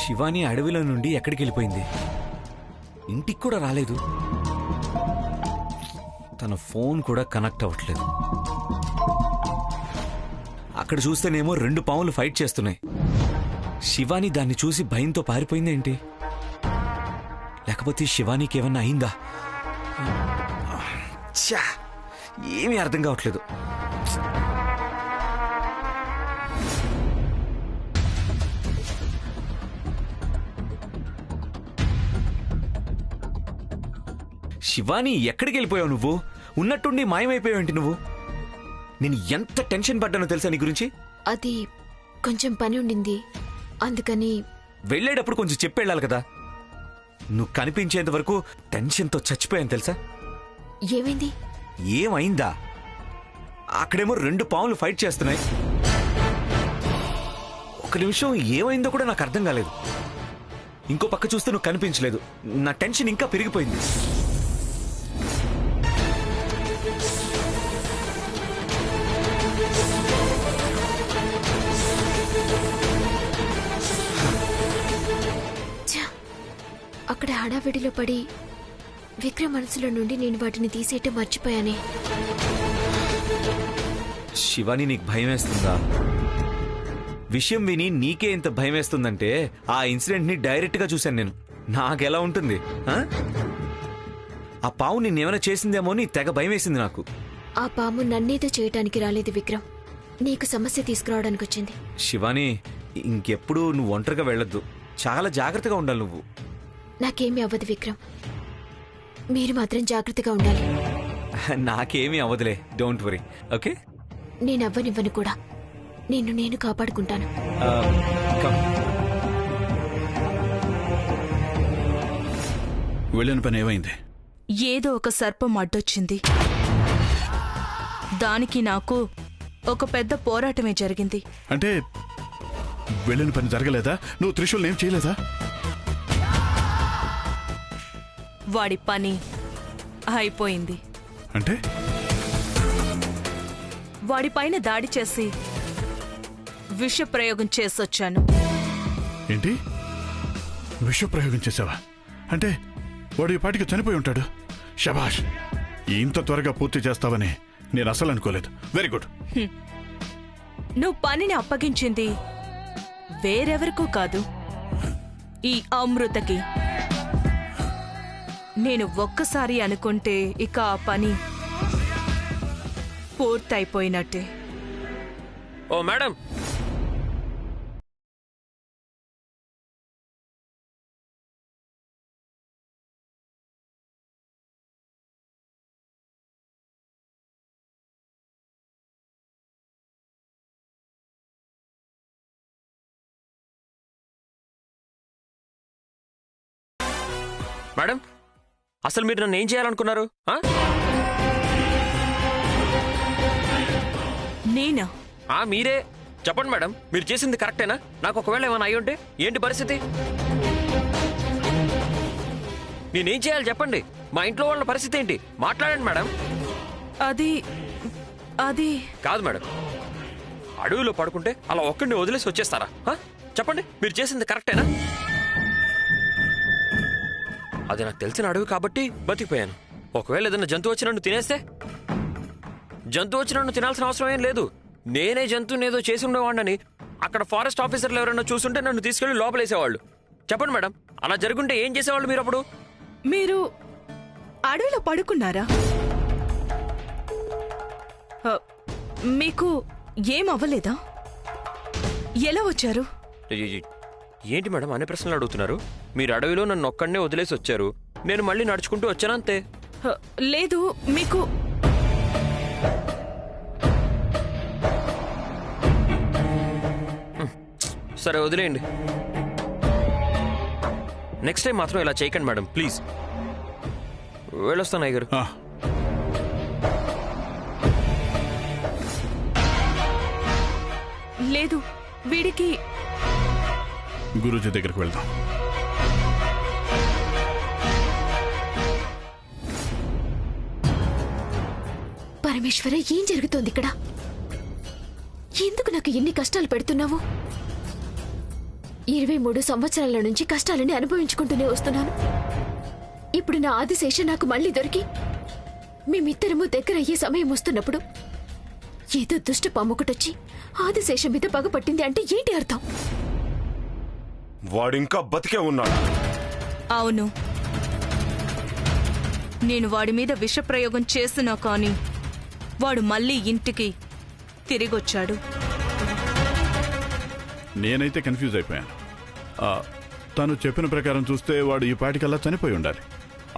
శివాని అడవిలో నుండి ఎక్కడికి వెళ్ళిపోయింది? ఇంటికి కూడా రాలేదు. తన ఫోన్ కూడా కనెక్ట్ అవ్వట్లేదు. అక్కడ చూస్తేనేమో 2 పాములు ఫైట్ చేస్తున్నాయి. శివాని దాన్ని చూసి భయంతో పారిపోయిందేంటి? లేకపోతే శివానికి ఏమన్నా అయిందా? ఏమీ అర్థం కావట్లేదు. శివాని, ఎక్కడికి వెళ్ళిపోయావు నువ్వు? ఉన్నట్టుండి మాయమైపోయావేంటి నువ్వు? నేను ఎంత టెన్షన్ పడ్డానో తెలుసా నీ గురించి? అది కొంచెం పని ఉండింది, అందుకని. వెళ్ళేటప్పుడు కొంచెం చెప్పెళ్ళాలి కదా. నువ్వు కనిపించేంత వరకు టెన్షన్తో చచ్చిపోయాను తెలుసా. ఏమైంది? ఏమైందా? అక్కడేమో 2 పాములు ఫైట్ చేస్తున్నాయి. ఒక నిమిషం ఏమైందో కూడా నాకు అర్థం కాలేదు. ఇంకో పక్క చూస్తే నువ్వు కనిపించలేదు. నా టెన్షన్ ఇంకా పెరిగిపోయింది. అక్కడ హడావిడిలో పడి విక్రమ్ మనసులో నుండి నేను వాటిని తీసేయటం మర్చిపోయానే. శివాని, నీకు భయం వేస్తుందా? విషయం విని నీకే ఇంత భయం వేస్తుందంటే ఆ ఇన్సిడెంట్ ని డైరెక్ట్ గా చూశాను నేను. నాకెలా ఉంటుంది? ఆ పాము నిన్నేమైనా చేసిందేమో అని తెగ భయం వేసింది నాకు. ఆ పాము నన్నేదో చేయటానికి రాలేదు విక్రమ్, నీకు సమస్య తీసుకురావడానికి వచ్చింది. శివాని, ఇంకెప్పుడు నువ్వు ఒంటరిగా వెళ్ళొద్దు. చాలా జాగ్రత్తగా ఉండాలి నువ్వు. నాకేమీ అవ్వదు విక్రమ్, మీరు మాత్రం జాగ్రత్తగా ఉండాలి. నాకేమీ అవ్వదులే, డోంట్ వరీ. ఓకే? నేనవ్వనివ్వను కూడా. నేను కాపాడుకుంటాను. వెళ్ళిన పని ఏమైంది? ఏదో ఒక సర్పం అడ్డొచ్చింది. దానికి నాకు ఒక పెద్ద పోరాటమే జరిగింది. అంటే వెళ్ళిన పని జరగలేదా? నువ్వు త్రిశూల్ని ఏం చేయలేదా? వాడి పని అయిపోయింది. అంటే వాడిపైన దాడి చేసి విషప్రయోగం చేసొచ్చాను. ఏంటి? విషప్రయోగం చేసావా? అంటే వాడు ఈ పాటికి చనిపోయి ఉంటాడు. శభాష్! ఇంత త్వరగా పూర్తి చేస్తావని నేను అసలు అనుకోలేదు. Very good. నువ్వు పనిని అప్పగించింది వేరెవరికూ కాదు, ఈ అమృతకి. నేను ఒక్కసారి అనుకుంటే ఇక ఆ పని పూర్తయిపోయినట్టే. ఓ మేడం, మేడం, అసలు మీరు నన్ను ఏం చేయాలనుకున్నారు? నేనా? మీరే చెప్పండి మేడం. మీరు చేసింది కరెక్టేనా? నాకు ఒకవేళ ఏమైనా అయ్యి ఉంటే ఏంటి పరిస్థితి? నేనేం చేయాలి చెప్పండి. మా ఇంట్లో వాళ్ళ పరిస్థితి ఏంటి? మాట్లాడండి మేడం. అది కాదు మేడం, అడవిలో పడుకుంటే అలా ఒక్కడిని వదిలేసి వచ్చేస్తారా? చెప్పండి, మీరు చేసింది కరెక్టేనా? అది నాకు తెలిసిన అడవి కాబట్టి బతికిపోయాను. ఒకవేళ ఏదైనా జంతువు వచ్చి నన్ను తినేస్తే? జంతువు వచ్చి నన్ను తినాల్సిన అవసరం ఏం లేదు. నేనే జంతువుని ఏదో చేసి ఉండేవాడిని అక్కడ ఫారెస్ట్ ఆఫీసర్లు ఎవరైనా చూస్తుంటే నన్ను తీసుకెళ్లి లోపలేసేవాళ్ళు. చెప్పండి మేడం, అలా జరుగుంటే ఏం చేసేవాళ్ళు మీరు అప్పుడు? మీరు అడవిలో పడుకున్నారా? మీకు ఏం అవ్వలేదా? ఎలా వచ్చారు? ఏంటి మేడం అనే ప్రశ్నలు అడుగుతున్నారు? మీరు అడవిలో నన్ను ఒక్కడనే వదిలేసి వచ్చారు, నేను మళ్ళీ నడుచుకుంటూ వచ్చానంతే. లేదు, మీకు సరే వదిలేయండి. నెక్స్ట్ టైం మాత్రం ఇలా చేయకండి మేడం, ప్లీజ్. వెళ్ళొస్తాను అయ్యగారు. లేదు, వీడికి గురూజీ దగ్గరికి వెళ్దాం. పరమేశ్వర, ఏం జరుగుతోంది ఇక్కడ? ఎందుకు నాకు ఇన్ని కష్టాలు పెడుతున్నావు? 23 సంవత్సరాల నుంచి కష్టాలని అనుభవించుకుంటూనే వస్తున్నాను. ఇప్పుడు నా ఆదిశేష నాకు మళ్ళీ దొరికి మేమిద్దరము దగ్గర అయ్యే సమయం వస్తున్నప్పుడు ఏదో దుష్ట పాముకుటొచ్చి ఆదిశేషం మీద పగపట్టింది అంటే ఏంటి అర్థం? వాడింకా బతికే ఉన్నాడు. అవును, నేను వాడి మీద విషప్రయోగం చేసినా కానీ వాడు మళ్ళీ ఇంటికి తిరిగొచ్చాడు. నేనైతే కన్ఫ్యూజ్ అయిపోయాను. తను చెప్పిన ప్రకారం చూస్తే వాడు ఈ పాటికల్లా చనిపోయి ఉండాలి.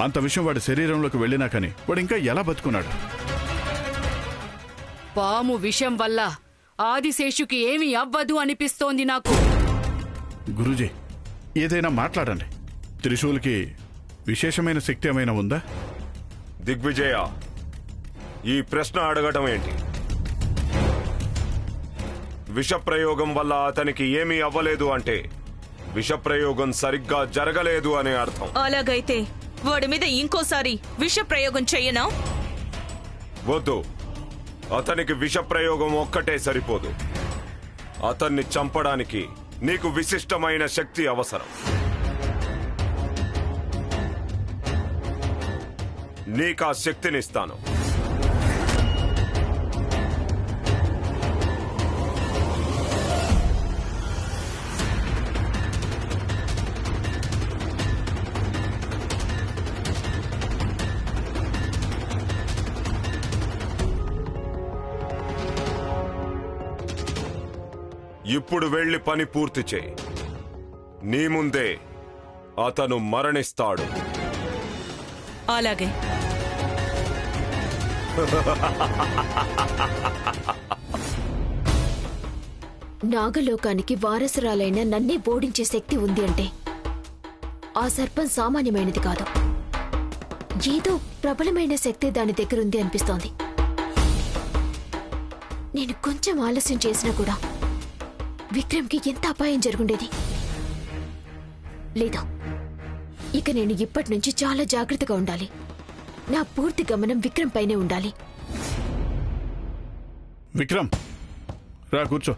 అంత విషయం వాడి శరీరంలోకి వెళ్ళినా కానీ వాడు ఇంకా ఎలా బతుకున్నాడు? పాము విషం వల్ల ఆదిశేషుకి ఏమీ అవ్వదు అనిపిస్తోంది నాకు. గురూజీ, ఏదైనా మాట్లాడండి. త్రిశూల్కి విశేషమైన శక్తి ఏమైనా ఉందా? దిగ్విజయ, ఈ ప్రశ్న అడగటం ఏంటి? విషప్రయోగం వల్ల అతనికి ఏమీ అవ్వలేదు అంటే విషప్రయోగం సరిగ్గా జరగలేదు అనే అర్థం. అలాగైతే వాడి మీద ఇంకోసారి విషప్రయోగం చెయ్యనా? వద్దు, అతనికి విషప్రయోగం ఒక్కటే సరిపోదు. అతన్ని చంపడానికి నీకు విశిష్టమైన శక్తి అవసరం. నీకా శక్తినిస్తాను. ఇప్పుడు వెళ్లి పని పూర్తి చేయి. నీ ముందే అతను మరణిస్తాడు. అలాగే. నాగలోకానికి వారసురాలైన నన్నే ఓడించే శక్తి ఉంది అంటే ఆ సర్పం సామాన్యమైనది కాదు. ఏదో ప్రబలమైన శక్తి దాని దగ్గరుంది అనిపిస్తోంది. నేను కొంచెం ఆలస్యం చేసినా కూడా విక్రమ్కి ఎంత అపాయం జరుగుండేది. లేదా ఇక నేను ఇప్పటి నుంచి చాలా జాగ్రత్తగా ఉండాలి. నా పూర్తి గమనం విక్రమ్ పైనే ఉండాలి. విక్రమ్, రా కూర్చో.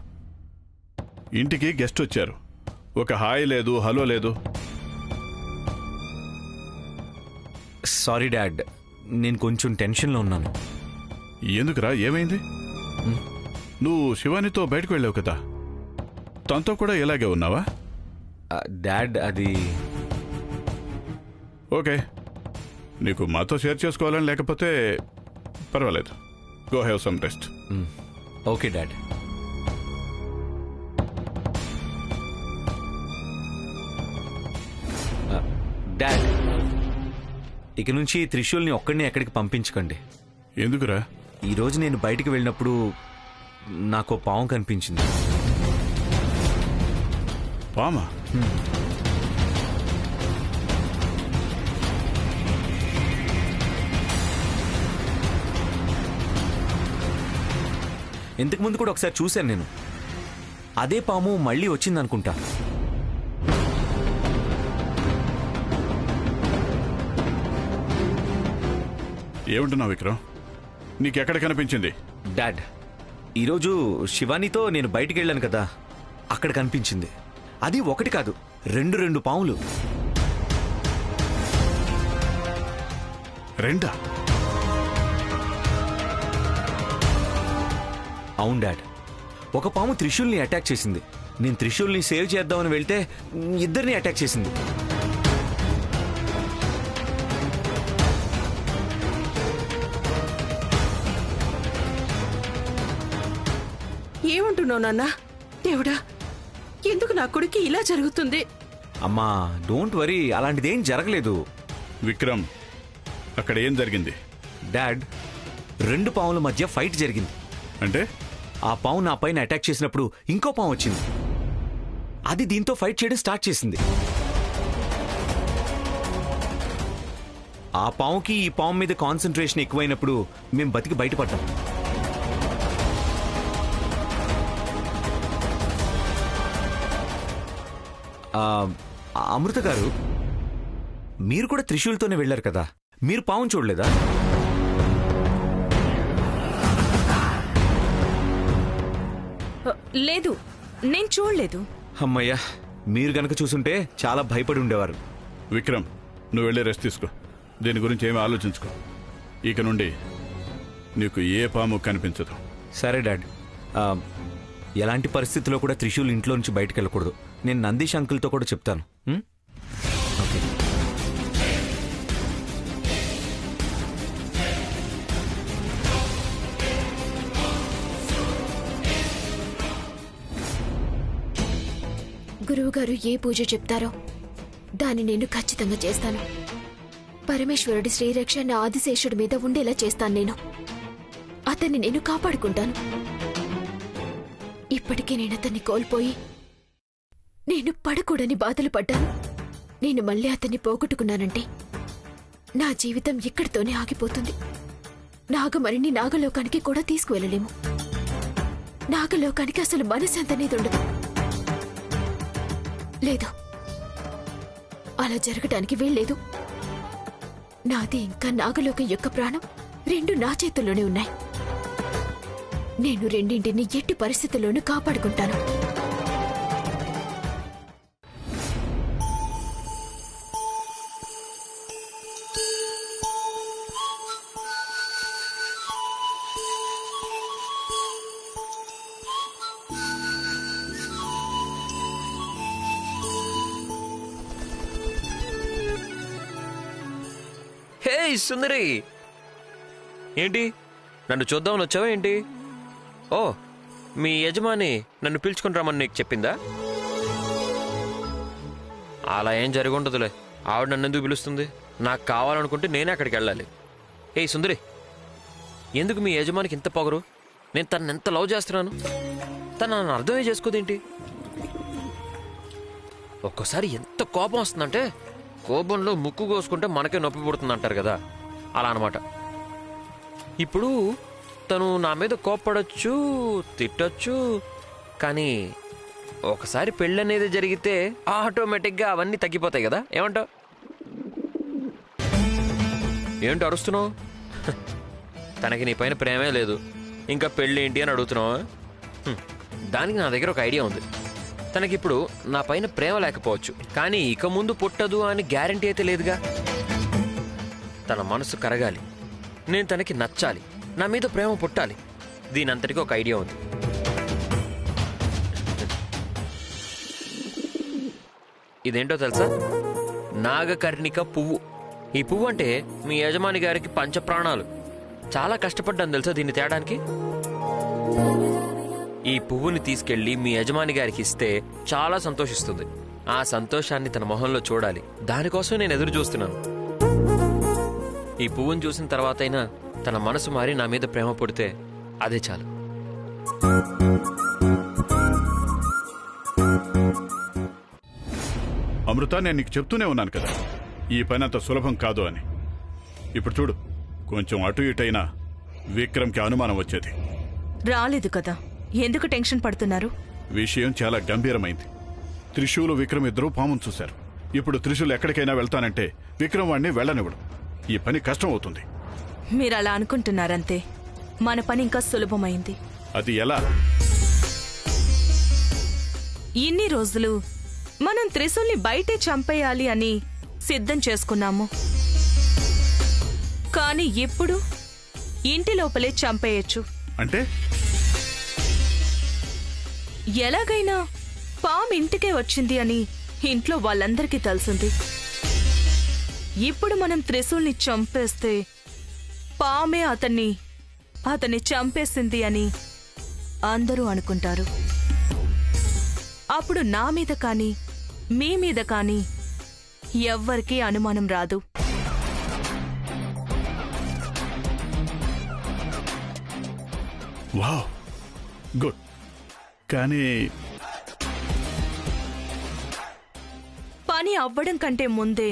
ఇంటికి గెస్ట్ వచ్చారు. ఒక హాయ్ లేదు, హలో లేదు. సారీ డాడ్, నేను కొంచెం టెన్షన్లో ఉన్నాను. ఎందుకురా, ఏమైంది? నువ్వు శివానితో బయటకు వెళ్ళావు కదా, తనతో కూడా ఇలాగే ఉన్నావా? డాడ్, అది ఓకే, నీకు మాతో షేర్ చేసుకోవాలని లేకపోతే పర్వాలేదు. Go have some rest. Okay dad. Dad, ఇక నుంచి త్రిశూల్ని ఒక్కడిని ఎక్కడికి పంపించకండి. ఎందుకురా? ఈరోజు నేను బయటికి వెళ్ళినప్పుడు నాకు పాము కనిపించింది. పామా? ఇంతకు ముందు కూడా ఒకసారి చూశాను నేను. అదే పాము మళ్ళీ వచ్చిందనుకుంటా. ఏమంటున్నావు విక్రమ్? నీకెక్కడ కనిపించింది? డాడ్, ఈరోజు శివానితో నేను బయటికి వెళ్ళాను కదా, అక్కడ కనిపించింది. అది ఒకటి కాదు, రెండు పాములు. రెండా? అవును డాడ్, ఒక పాము త్రిశూల్ని అటాక్ చేసింది. నేను త్రిశూల్ని సేవ్ చేద్దామని వెళ్తే ఇద్దరిని అటాక్ చేసింది. ఏమంటున్నావు నాన్నా? దేవుడా, ఎందుకు నా కొడుకు ఇలా జరుగుతుంది? అమ్మా, డోంట్ వరీ, అలాంటిదేం జరగలేదు. విక్రమ్, అక్కడ ఏం జరిగింది? డాడ్, రెండు పాముల మధ్య ఫైట్ జరిగింది. అంటే ఆ పాము నా పైన అటాక్ చేసినప్పుడు ఇంకో పాము వచ్చింది. అది దీంతో ఫైట్ చేయడం స్టార్ట్ చేసింది. ఆ పాముకి ఈ పాము మీద కాన్సన్ట్రేషన్ ఎక్కువైనప్పుడు మేం బతికి బయటపడ్డాం. అమృత గారు, మీరు కూడా త్రిశూల్తోనే వెళ్లారు కదా, మీరు పావును చూడలేదా? లేదు, నేను చూడలేదు. అమ్మయ్యా, మీరు గనక చూసుంటే చాలా భయపడి ఉండేవారు. విక్రమ్, నువ్వు వెళ్ళి రెస్ట్ తీసుకో. దీని గురించి ఏమీ ఆలోచించుకో. ఇక నుండి నీకు ఏ పాము కనిపించదు. సరే డాడ్. ఎలాంటి పరిస్థితుల్లో కూడా త్రిశూల్ ఇంట్లో నుంచి బయటకు వెళ్ళకూడదు. నేను నందీష్ అంకుల్తో కూడా చెప్తాను. ఓకే. గురువుగారు ఏ పూజ చెప్తారో దాన్ని నేను ఖచ్చితంగా చేస్తాను. పరమేశ్వరుడి శ్రీరక్ష నా ఆదిశేషుడి మీద ఉండేలా చేస్తాను. నేను అతన్ని నేను కాపాడుకుంటాను. ఇప్పటికే నేను అతన్ని కోల్పోయి నేను పడకూడని బాధలు పడ్డాను. నేను మళ్ళీ అతన్ని పోగొట్టుకున్నానంటే నా జీవితం ఇక్కడితోనే ఆగిపోతుంది. నాగమణిని నాగలోకానికి కూడా తీసుకువెళ్ళలేము. నాగలోకానికి అసలు మనశ్శాంతి అనేది ఉండదు. లేదు, అలా జరగటానికి వీల్లేదు. నాది ఇంకా నాగలోకం యొక్క ప్రాణం రెండు నా చేతుల్లోనే ఉన్నాయి. నేను రెండింటిని ఎట్టి పరిస్థితుల్లోనూ కాపాడుకుంటాను. హే సుందరి, ఏంటి నన్ను చూద్దామని వచ్చావా ఏంటి? ఓ, మీ యజమాని నన్ను పిలుచుకుని రమ్మని నీకు చెప్పిందా? అలా ఏం జరిగి ఉండదులే. ఆవిడ నన్ను ఎందుకు పిలుస్తుంది? నాకు కావాలనుకుంటే నేనే అక్కడికి వెళ్ళాలి. ఏ సుందరి, ఎందుకు మీ యజమానికి ఇంత పొగరు? నేను తను ఎంత లవ్ చేస్తున్నాను, తను నన్ను అర్థమే చేసుకోదేంటి? ఒక్కోసారి ఎంత కోపం వస్తుందంటే కోపంలో ముక్కు కోసుకుంటే మనకే నొప్పి పుడుతుంది అంటారు కదా, అలా అనమాట. ఇప్పుడు తను నా మీద కోప్పడచ్చు, తిట్టచ్చు, కానీ ఒకసారి పెళ్ళి అనేది జరిగితే ఆటోమేటిక్గా అవన్నీ తగ్గిపోతాయి కదా. ఏమంటావు? ఏంటి అరుస్తున్నావు? తనకి నీ పైన ప్రేమే లేదు, ఇంకా పెళ్ళి ఏంటి అని అడుగుతున్నావా? దానికి నా దగ్గర ఒక ఐడియా ఉంది. తనకిప్పుడు నా పైన ప్రేమ లేకపోవచ్చు, కానీ ఇక ముందు పుట్టదు అని గ్యారంటీ అయితే లేదుగా. తన మనసు కరగాలి, నేను తనకి నచ్చాలి, నా మీద ప్రేమ పుట్టాలి. దీనంతటికీ ఒక ఐడియా ఉంది. ఇదేంటో తెలుసా? నాగకర్ణిక పువ్వు. ఈ పువ్వు అంటే మీ యజమాని గారికి పంచప్రాణాలు. చాలా కష్టపడ్డాను తెలుసా దీన్ని తేడానికి. ఈ పువ్వుని తీసుకెళ్లి మీ యజమాని గారికి ఇస్తే చాలా సంతోషిస్తుంది. ఆ సంతోషాన్ని తన మొహంలో చూడాలి. దానికోసం నేను ఎదురు చూస్తున్నాను. ఈ పువ్వుని చూసిన తర్వాతైనా తన మనసు మారి నా మీద ప్రేమ పుడితే అదే చాలు. అమృత, నేను నీకు చెప్తూనే ఉన్నాను కదా, ఈ పని అంత సులభం కాదు అని. ఇప్పుడు చూడు, కొంచెం అటు ఇటైనా విక్రమ్కి అనుమానం వచ్చేది. రాలేదు కదా, ఎందుకు టెన్షన్ పడుతున్నారు? విషయం చాలా గంభీరమైంది. త్రిశూలు విక్రమ్ ఇద్దరూ పామును చూశారు. ఇప్పుడు త్రిశూలు ఎక్కడికైనా వెళ్తానంటే విక్రమ్ వాడిని వెళ్ళనివ్వడు. ఈ పని కష్టం అవుతుంది. మీరు అలా అనుకుంటున్నారంతే. మన పని ఇంకా సులభమైంది. అది ఎలా? ఇన్ని రోజులు మనం త్రిశూల్ని బయటే చంపేయాలి అని సిద్ధం చేసుకున్నాము. కానీ ఇప్పుడు ఇంటి లోపలే చంపేయచ్చు. అంటే ఎలాగైనా పాము ఇంటికే వచ్చింది అని ఇంట్లో వాళ్ళందరికీ తెలిసింది. ఇప్పుడు మనం త్రిశూల్ని చంపేస్తే పామే అతన్ని చంపేసింది అని అందరూ అనుకుంటారు. అప్పుడు నా మీద కానీ మీ మీద కానీ ఎవ్వరికీ అనుమానం రాదు. Wow, good. కానీ పని అవ్వడం కంటే ముందే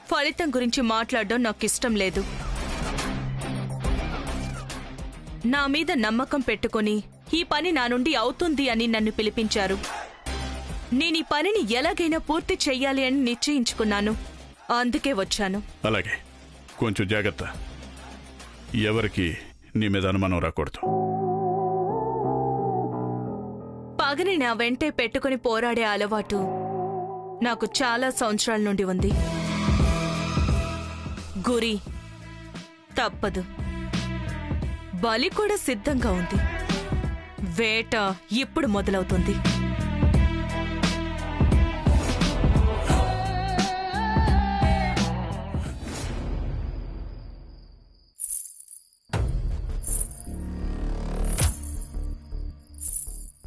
ఫలితం గురించి మాట్లాడడం నాకు ఇష్టం లేదు. నా మీద నమ్మకం పెట్టుకొని ఈ పని నా నుండి అవుతుంది అని నన్ను పిలిపించారు. నేను ఈ పనిని ఎలాగైనా పూర్తి చెయ్యాలి అని నిశ్చయించుకున్నాను. అందుకే వచ్చాను. అలాగే, కొంచెం జాగ్రత్త. ఎవరికి నీ మీద అనుమానం రాకూడదు. పగని నా వెంటే పెట్టుకుని పోరాడే అలవాటు నాకు చాలా సంవత్సరాల నుండి ఉంది. గురి తప్పదు, బలి కూడా సిద్ధంగా ఉంది. వేట ఇప్పుడు మొదలవుతుంది.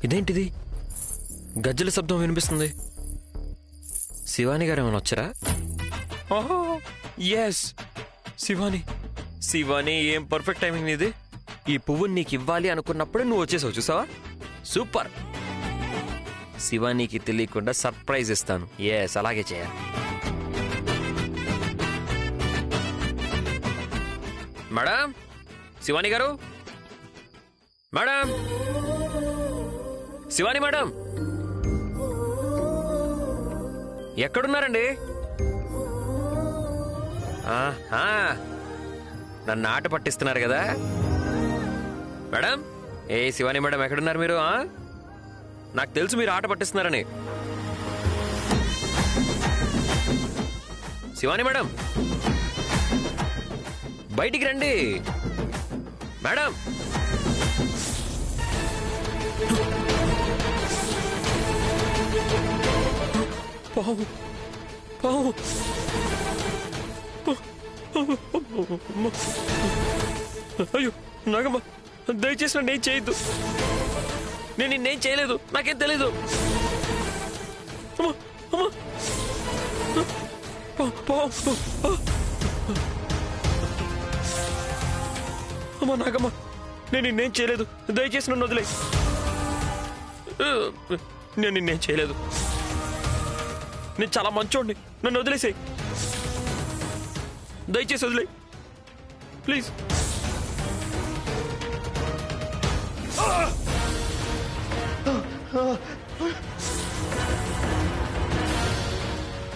ఇదేంటిది? గజ్జల శబ్దం వినిపిస్తుంది. శివాని గారు ఏమైనా వచ్చారా? ఎస్, శివాని. శివాని, ఏం పర్ఫెక్ట్ టైమింగ్ ఇది. ఈ పువ్వుని నీకు ఇవ్వాలి అనుకున్నప్పుడే నువ్వు వచ్చేసావు, చూసావా? సూపర్. శివానికి తెలియకుండా సర్ప్రైజ్ ఇస్తాను. ఎస్, అలాగే చేయాలి. మేడం, శివాని గారు, మేడం, శివాని మేడం, ఎక్కడున్నారండి? నన్ను ఆట పట్టిస్తున్నారు కదా మేడం. ఏ శివాని మేడం, ఎక్కడున్నారు మీరు? నాకు తెలుసు మీరు ఆట పట్టిస్తున్నారని. శివాని మేడం, బయటికి రండి మేడం. పావు పావు. అయ్యో నాగమ్మ, దయచేసి నన్ను ఏం చేయొద్దు. నేను నిన్నేం చేయలేదు, నాకేం తెలీదు. అమ్మా నాగమ్మ, నేను నిన్నేం చేయలేదు, దయచేసి నన్ను వదిలే. నేను నిన్నేం చేయలేదు, నేను చాలా మంచోండి, నన్ను వదిలేసాయి. దయచేసి వదిలే ప్లీజ్.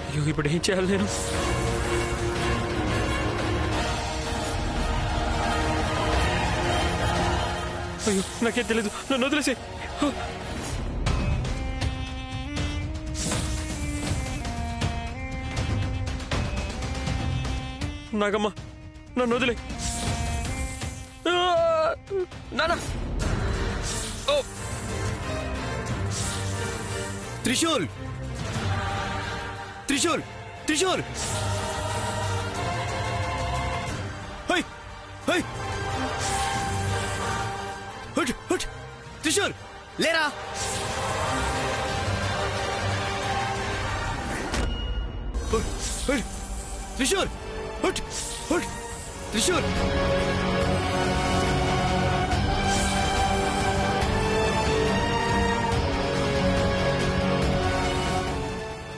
అయ్యో, ఇప్పుడు ఏం చేయాలి నేను? అయ్యో, నాకేం తెలీదు, నన్ను వదిలేసాయి. నాగమ్మ, నన్ను వదిలే. నానా, త్రిశూల్, త్రిశూల్, త్రిశూల్. హై హై, హట్ హట్. త్రిశూల్, లేరా. త్రిశూల్, హట్ హట్. త్రిశూల్,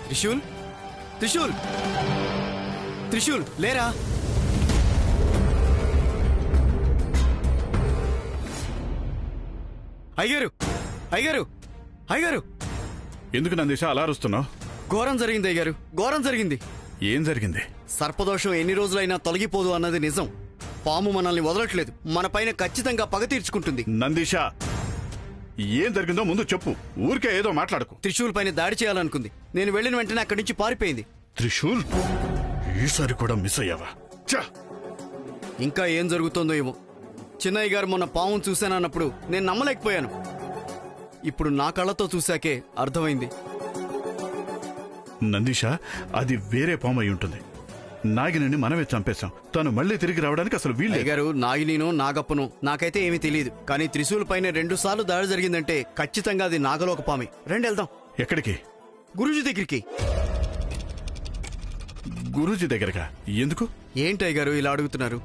త్రిశూల్, త్రిశూల్, త్రిశూల్, లేరా. అయ్యారు, అయ్యారు, అయ్యారు. ఎందుకు నందీశ అలా అరుస్తున్నావు? ఘోరం జరిగింది అయ్యారు, ఘోరం జరిగింది. ఏం జరిగింది? సర్పదోషం ఎన్ని రోజులైనా తొలగిపోదు అన్నది నిజం. పాము మనల్ని వదలట్లేదు, మన పైన ఖచ్చితంగా పగ తీర్చుకుంటుంది. నందీశ, ఏం జరిగిందో ముందు చెప్పు, ఊరికే ఏదో మాట్లాడకు. త్రిశూల్ పైన దాడి చేయాలనుకుంది. నేను వెళ్ళిన వెంటనే అక్కడి నుంచి పారిపోయింది. త్రిశూల్, ఈసారి కూడా మిస్ అయ్యావా? ఇంకా ఏం జరుగుతుందో ఏమో. చిన్నయ్య గారు మొన్న పామును చూశానన్నప్పుడు నేను నమ్మలేకపోయాను. ఇప్పుడు నా కళ్ళతో చూశాకే అర్థమైంది. నందీశ, అది వేరే పాము అయి ఉంటుంది. నాగిని మనమే చంపేశాం. తను మళ్ళీ తిరిగి రావడానికి అసలు వీలు గారు. నాగినో నాగప్పనో నాకైతే ఏమీ తెలియదు, కానీ త్రిశూల్ పైన 2 సార్లు దాడి జరిగిందంటే ఖచ్చితంగా అది నాగలోక పామే. రండి వెళ్దాం. ఎక్కడికి? గురూజీ దగ్గరికి. గురూజీ దగ్గరగా? ఎందుకు? ఏంటయ్య గారు ఇలా అడుగుతున్నారు?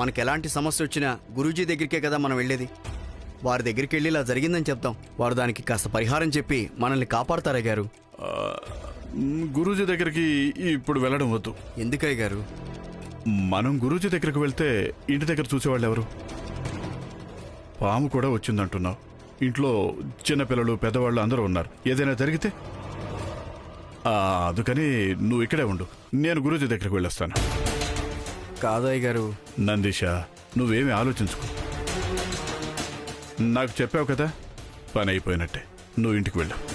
మనకెలాంటి సమస్య వచ్చినా గురూజీ దగ్గరికే కదా మనం వెళ్ళేది. వారి దగ్గరికి వెళ్ళి ఇలా జరిగిందని చెప్తాం. వారు దానికి కాస్త పరిహారం చెప్పి మనల్ని కాపాడతారయ్య గారు. గురూజీ దగ్గరికి ఇప్పుడు వెళ్ళడం వద్దు. ఎందుకయ్య గారు? మనం గురూజీ దగ్గరకు వెళ్తే ఇంటి దగ్గర చూసేవాళ్ళు ఎవరు? పాము కూడా వచ్చిందంటున్నావు. ఇంట్లో చిన్నపిల్లలు, పెద్దవాళ్ళు అందరూ ఉన్నారు. ఏదైనా జరిగితే అందుకని నువ్వు ఇక్కడే ఉండు. నేను గురూజీ దగ్గరికి వెళ్ళొస్తాను. కాదయ్య గారు. నందీశ, నువ్వేమీ ఆలోచించుకో. నాకు చెప్పావు కదా, పని అయిపోయినట్టే. నువ్వు ఇంటికి వెళ్ళు.